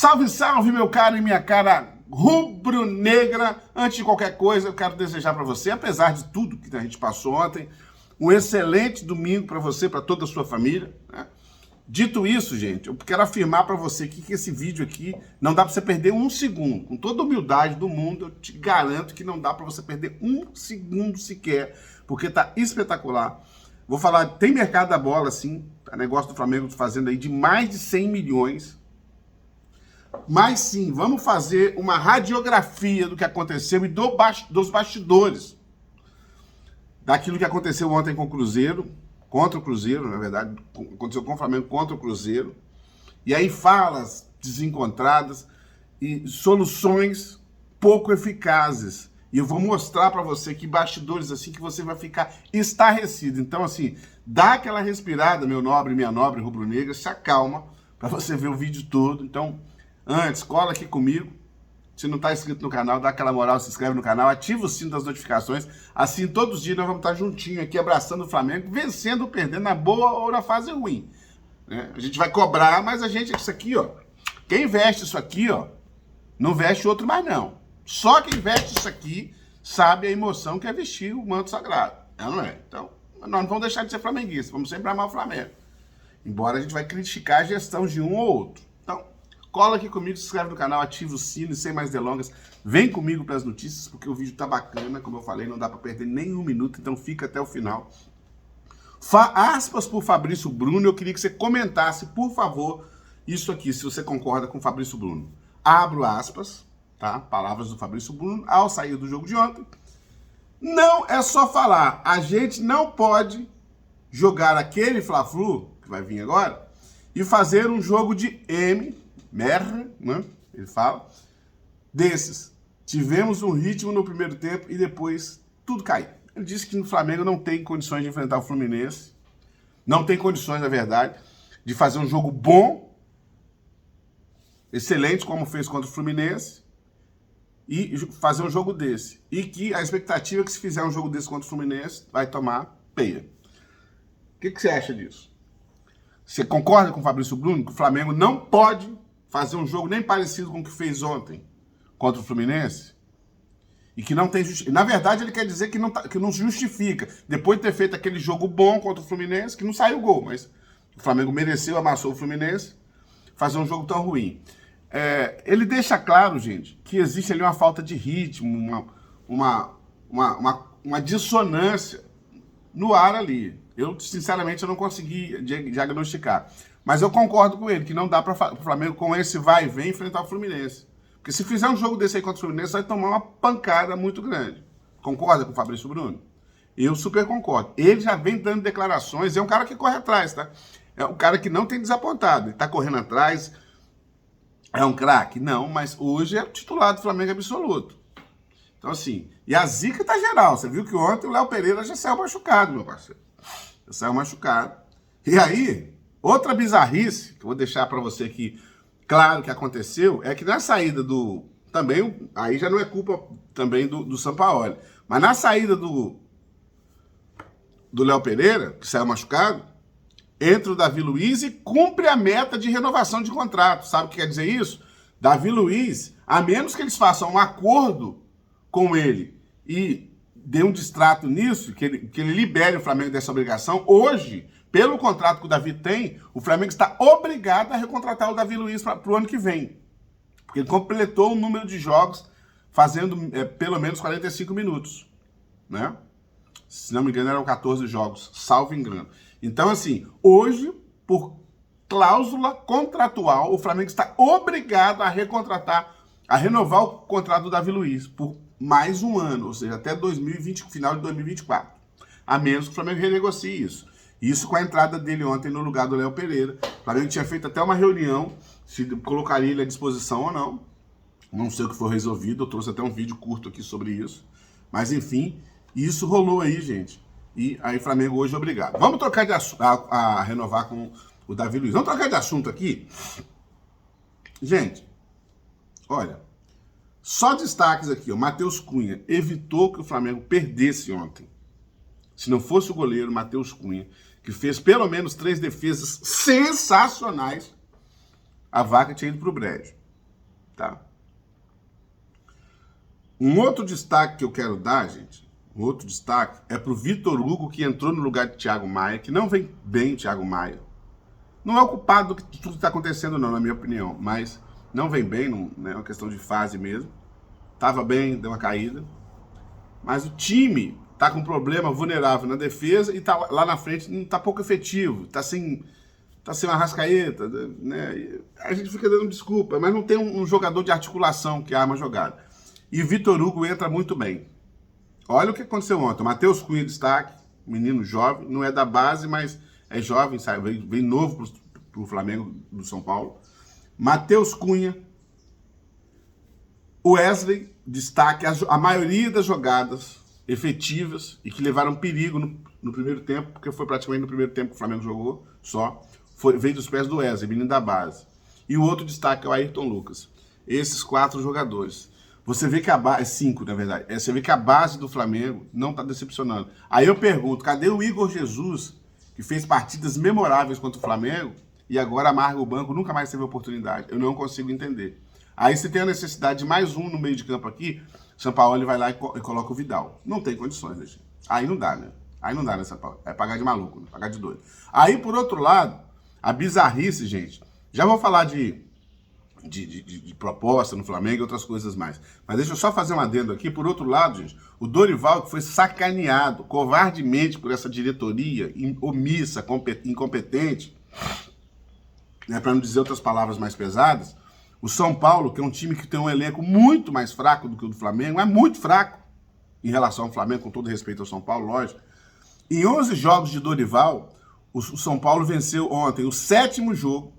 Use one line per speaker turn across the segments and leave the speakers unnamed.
Salve, salve, meu caro e minha cara rubro-negra. Antes de qualquer coisa, eu quero desejar para você, apesar de tudo que a gente passou ontem, um excelente domingo para você, para toda a sua família, né? Dito isso, gente, eu quero afirmar para você que esse vídeo aqui não dá para você perder um segundo. Com toda a humildade do mundo, eu te garanto que não dá para você perder um segundo sequer, porque tá espetacular. Vou falar, tem mercado da bola, sim, tá negócio do Flamengo fazendo aí de mais de 100 milhões. Mas sim, vamos fazer uma radiografia do que aconteceu e dos bastidores. Daquilo que aconteceu ontem com o Cruzeiro, contra o Cruzeiro, na verdade, aconteceu com o Flamengo contra o Cruzeiro. E aí falas desencontradas e soluções pouco eficazes. E eu vou mostrar para você que bastidores assim que você vai ficar estarrecido. Então assim, dá aquela respirada, meu nobre, minha nobre rubro-negra, se acalma para você ver o vídeo todo. Então, antes, cola aqui comigo. Se não está inscrito no canal, dá aquela moral, se inscreve no canal, ativa o sino das notificações. Assim, todos os dias nós vamos estar juntinhos aqui, abraçando o Flamengo, vencendo ou perdendo, na boa ou na fase ruim. Né? A gente vai cobrar, mas a gente, isso aqui, ó, quem veste isso aqui, ó, não veste outro mais não. Só quem veste isso aqui sabe a emoção que é vestir o manto sagrado. Não é? Então, nós não vamos deixar de ser flamenguistas, vamos sempre amar o Flamengo. Embora a gente vai criticar a gestão de um ou outro. Então, cola aqui comigo, se inscreve no canal, ativa o sino e sem mais delongas, vem comigo para as notícias, porque o vídeo tá bacana, como eu falei, não dá para perder nem um minuto, então fica até o final. Aspas por Fabrício Bruno, eu queria que você comentasse, por favor, isso aqui, se você concorda com o Fabrício Bruno. Abro aspas, tá? Palavras do Fabrício Bruno, ao sair do jogo de ontem. Não é só falar, a gente não pode jogar aquele Fla-Flu, que vai vir agora, e fazer um jogo de merda, né? Ele fala, desses. Tivemos um ritmo no primeiro tempo e depois tudo caiu. Ele disse que no Flamengo não tem condições de enfrentar o Fluminense, não tem condições, na verdade, de fazer um jogo bom, excelente, como fez contra o Fluminense, e fazer um jogo desse. E que a expectativa é que se fizer um jogo desse contra o Fluminense, vai tomar peia. O que você acha disso? Você concorda com o Fabrício Bruno que o Flamengo não pode fazer um jogo nem parecido com o que fez ontem contra o Fluminense? E que não tem justiça. Na verdade, ele quer dizer que não justifica. Depois de ter feito aquele jogo bom contra o Fluminense, que não saiu gol, mas o Flamengo mereceu, amassou o Fluminense, fazer um jogo tão ruim. Ele deixa claro, gente, que existe ali uma falta de ritmo, uma dissonância no ar ali. Eu, sinceramente, eu não consegui diagnosticar. Mas eu concordo com ele, que não dá para o Flamengo, com esse vai e vem, enfrentar o Fluminense. Porque se fizer um jogo desse aí contra o Fluminense, vai tomar uma pancada muito grande. Concorda com o Fabrício Bruno? Eu super concordo. Ele já vem dando declarações, é um cara que corre atrás, tá? É um cara que não tem desapontado, ele tá correndo atrás. É um craque? Não, mas hoje é o titular do Flamengo absoluto. Então assim, e a zica tá geral. Você viu que ontem o Léo Pereira já saiu machucado, meu parceiro. Já saiu machucado. E aí, outra bizarrice, que eu vou deixar para você aqui claro que aconteceu, é que na saída do... Também, aí já não é culpa também do Sampaoli, mas na saída do Léo Pereira, que saiu machucado, entra o Davi Luiz e cumpre a meta de renovação de contrato. Sabe o que quer dizer isso? Davi Luiz, a menos que eles façam um acordo com ele e dê um distrato nisso, que ele libere o Flamengo dessa obrigação, hoje, pelo contrato que o Davi tem, o Flamengo está obrigado a recontratar o Davi Luiz para o ano que vem. Porque ele completou o número de jogos fazendo pelo menos 45 minutos. Né? Se não me engano, eram 14 jogos, salvo engano. Então, assim, hoje, por cláusula contratual, o Flamengo está obrigado a recontratar, a renovar o contrato do Davi Luiz por mais um ano, ou seja, até 2020, final de 2024. A menos que o Flamengo renegocie isso. Isso com a entrada dele ontem no lugar do Léo Pereira. O Flamengo tinha feito até uma reunião, se colocaria ele à disposição ou não. Não sei o que foi resolvido, eu trouxe até um vídeo curto aqui sobre isso. Mas, enfim, isso rolou aí, gente. E aí o Flamengo hoje é obrigado. Vamos trocar de assunto, a renovar com o Davi Luiz. Vamos trocar de assunto aqui? Gente, olha, só destaques aqui, ó. Matheus Cunha evitou que o Flamengo perdesse ontem. Se não fosse o goleiro Matheus Cunha, que fez pelo menos 3 defesas sensacionais, a vaca tinha ido pro brejo. tá? Um outro destaque que eu quero dar, gente, um outro destaque é pro Vitor Hugo, que entrou no lugar de Thiago Maia, que não vem bem o Thiago Maia. Não é o culpado de tudo que está acontecendo, não, na minha opinião, mas não vem bem, não, né, é uma questão de fase mesmo. Tava bem, deu uma caída. Mas o time tá com um problema vulnerável na defesa e tá lá na frente não tá pouco efetivo, tá sem uma Arrascaeta, né? A gente fica dando desculpa, mas não tem um jogador de articulação que arma a jogada. E o Vitor Hugo entra muito bem. Olha o que aconteceu ontem. O Matheus Cunha destaque, menino jovem, não é da base, mas é jovem, sabe? Vem novo pro Flamengo do São Paulo. Matheus Cunha, Wesley destaque, a maioria das jogadas efetivas e que levaram perigo no primeiro tempo, porque foi praticamente no primeiro tempo que o Flamengo jogou só, veio dos pés do Wesley, menino da base. E o outro destaque é o Ayrton Lucas. Esses 4 jogadores. Você vê que a base, 5 na verdade, você vê que a base do Flamengo não está decepcionando. Aí eu pergunto, cadê o Igor Jesus, que fez partidas memoráveis contra o Flamengo e agora amarga o banco, nunca mais teve oportunidade? Eu não consigo entender. Aí você tem a necessidade de mais um no meio de campo aqui, São Paulo ele vai lá e coloca o Vidal. Não tem condições, né, gente? Aí não dá, né? Aí não dá, né, São Paulo? É pagar de maluco, né? Pagar de doido. Aí, por outro lado, a bizarrice, gente, já vou falar de proposta no Flamengo e outras coisas mais. Mas deixa eu só fazer um adendo aqui. Por outro lado, gente, o Dorival, que foi sacaneado covardemente por essa diretoria omissa, incompetente, né, para não dizer outras palavras mais pesadas, o São Paulo, que é um time que tem um elenco muito mais fraco do que o do Flamengo, é muito fraco em relação ao Flamengo, com todo respeito ao São Paulo, lógico. Em 11 jogos de Dorival, o São Paulo venceu ontem o 7º jogo,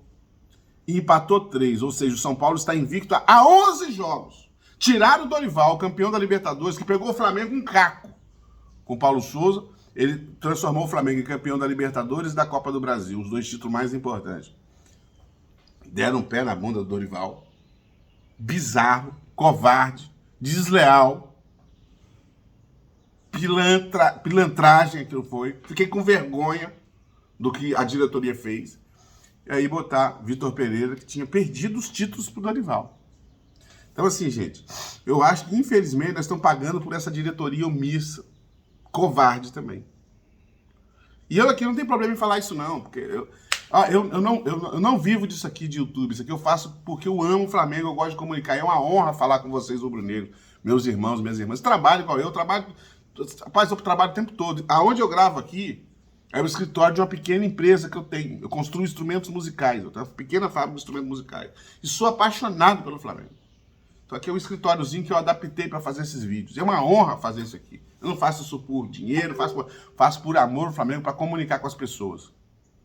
e empatou 3, ou seja, o São Paulo está invicto há 11 jogos. Tiraram o Dorival, campeão da Libertadores, que pegou o Flamengo um caco. Com o Paulo Souza, ele transformou o Flamengo em campeão da Libertadores e da Copa do Brasil, os 2 títulos mais importantes. Deram um pé na bunda do Dorival. Bizarro, covarde, desleal, pilantragem aquilo foi. Fiquei com vergonha do que a diretoria fez. E aí botar Vitor Pereira, que tinha perdido os títulos pro Dorival. Então assim, gente, eu acho que infelizmente nós estamos pagando por essa diretoria omissa, covarde também. E eu aqui não tenho problema em falar isso não, porque eu não vivo disso aqui de YouTube, isso aqui eu faço porque eu amo o Flamengo, eu gosto de comunicar, é uma honra falar com vocês, rubro-negro, meus irmãos, minhas irmãs, trabalho igual eu trabalho o tempo todo. Aonde eu gravo aqui, é o escritório de uma pequena empresa que eu tenho. Eu construo instrumentos musicais. Eu tenho uma pequena fábrica de instrumentos musicais. E sou apaixonado pelo Flamengo. Então aqui é um escritóriozinho que eu adaptei para fazer esses vídeos. É uma honra fazer isso aqui. Eu não faço isso por dinheiro, faço por amor ao Flamengo, para comunicar com as pessoas.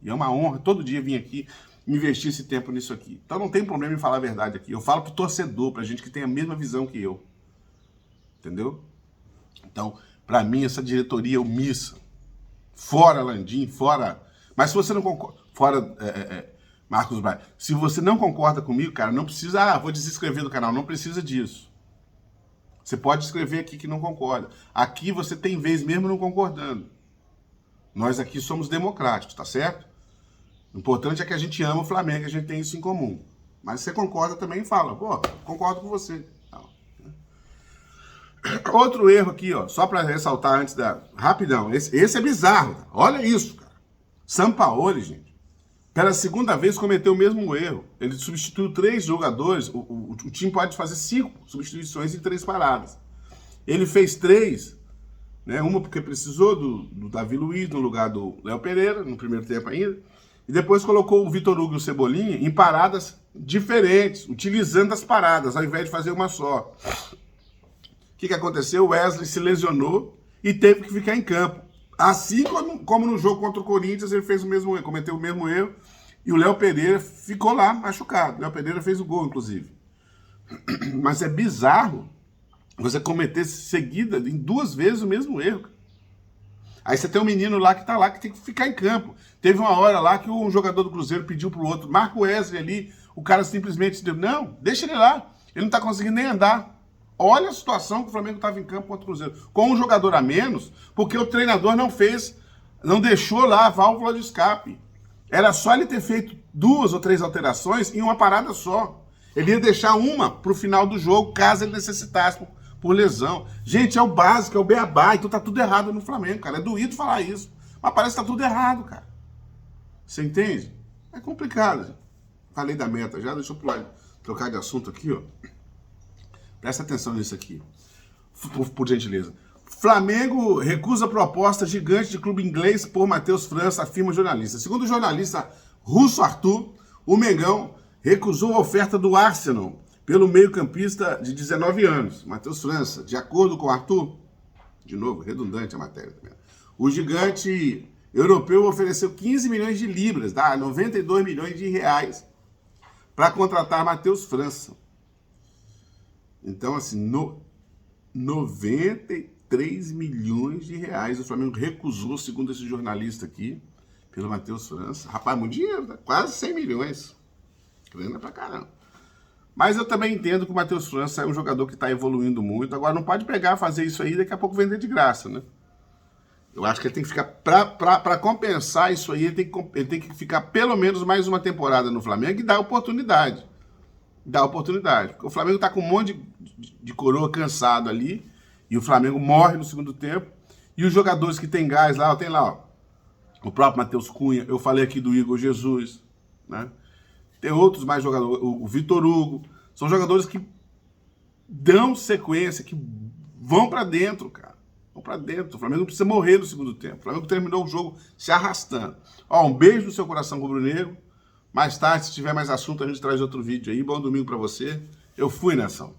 E é uma honra todo dia vir aqui investir esse tempo nisso aqui. Então não tem problema em falar a verdade aqui. Eu falo pro torcedor, pra gente que tem a mesma visão que eu. Entendeu? Então, para mim, essa diretoria omissa. Fora Landim, fora... Mas se você não concorda... Fora Marcos Braz. Se você não concorda comigo, cara, não precisa... vou desinscrever do canal. Não precisa disso. Você pode escrever aqui que não concorda. Aqui você tem vez mesmo não concordando. Nós aqui somos democráticos, tá certo? O importante é que a gente ama o Flamengo, a gente tem isso em comum. Mas se você concorda também, fala. Pô, concordo com você. Outro erro aqui, ó, só para ressaltar antes da... Rapidão, esse é bizarro. Olha isso, cara. Sampaoli, gente, pela segunda vez cometeu o mesmo erro. Ele substituiu 3 jogadores. O time pode fazer 5 substituições em 3 paradas. Ele fez 3, né? Uma porque precisou do Davi Luiz no lugar do Léo Pereira, no primeiro tempo ainda. E depois colocou o Vitor Hugo e o Cebolinha em paradas diferentes, utilizando as paradas, ao invés de fazer uma só. O que aconteceu? O Wesley se lesionou e teve que ficar em campo. Assim como no jogo contra o Corinthians, ele fez o mesmo erro, cometeu o mesmo erro, e o Léo Pereira ficou lá machucado. O Léo Pereira fez o gol, inclusive. Mas é bizarro você cometer seguida em 2 vezes o mesmo erro. Aí você tem um menino lá que tá lá, que tem que ficar em campo. Teve uma hora lá que um jogador do Cruzeiro pediu pro outro, marca o Wesley ali, o cara simplesmente disse, não, deixa ele lá, ele não tá conseguindo nem andar. Olha a situação que o Flamengo estava em campo contra o Cruzeiro. Com um jogador a menos, porque o treinador não deixou lá a válvula de escape. Era só ele ter feito 2 ou 3 alterações em uma parada só. Ele ia deixar uma pro final do jogo, caso ele necessitasse por lesão. Gente, é o básico, é o beabá, então tá tudo errado no Flamengo, cara. É doído falar isso, mas parece que tá tudo errado, cara. Você entende? É complicado. Falei da meta já, deixa eu trocar de assunto aqui, ó. Presta atenção nisso aqui, por gentileza. Flamengo recusa proposta gigante de clube inglês por Matheus França, afirma o jornalista. Segundo o jornalista Russo Arthur, o Mengão recusou a oferta do Arsenal pelo meio-campista de 19 anos, Matheus França. De acordo com o Arthur, de novo, redundante a matéria também, o gigante europeu ofereceu 15 milhões de libras, dá 92 milhões de reais, para contratar Matheus França. Então, assim, 93 milhões de reais o Flamengo recusou, segundo esse jornalista aqui, pelo Matheus França. Rapaz, muito dinheiro, né? Quase 100 milhões. Grana pra caramba. Mas eu também entendo que o Matheus França é um jogador que está evoluindo muito. Agora, não pode pegar, fazer isso aí e daqui a pouco vender de graça, né? Eu acho que ele tem que ficar, para compensar isso aí, ele tem que ficar pelo menos mais uma temporada no Flamengo e dar oportunidade. Dá oportunidade. Porque o Flamengo tá com um monte de coroa cansado ali, e o Flamengo morre no segundo tempo, e os jogadores que tem gás lá, tem lá, ó, o próprio Matheus Cunha, eu falei aqui do Igor Jesus, né? Tem outros mais jogadores, o Vitor Hugo, são jogadores que dão sequência, que vão para dentro, cara. Vão para dentro. O Flamengo não precisa morrer no segundo tempo. O Flamengo terminou o jogo se arrastando. Ó, um beijo no seu coração rubro-negro. Mais tarde, se tiver mais assunto, a gente traz outro vídeo aí. Bom domingo para você. Eu fui, nação.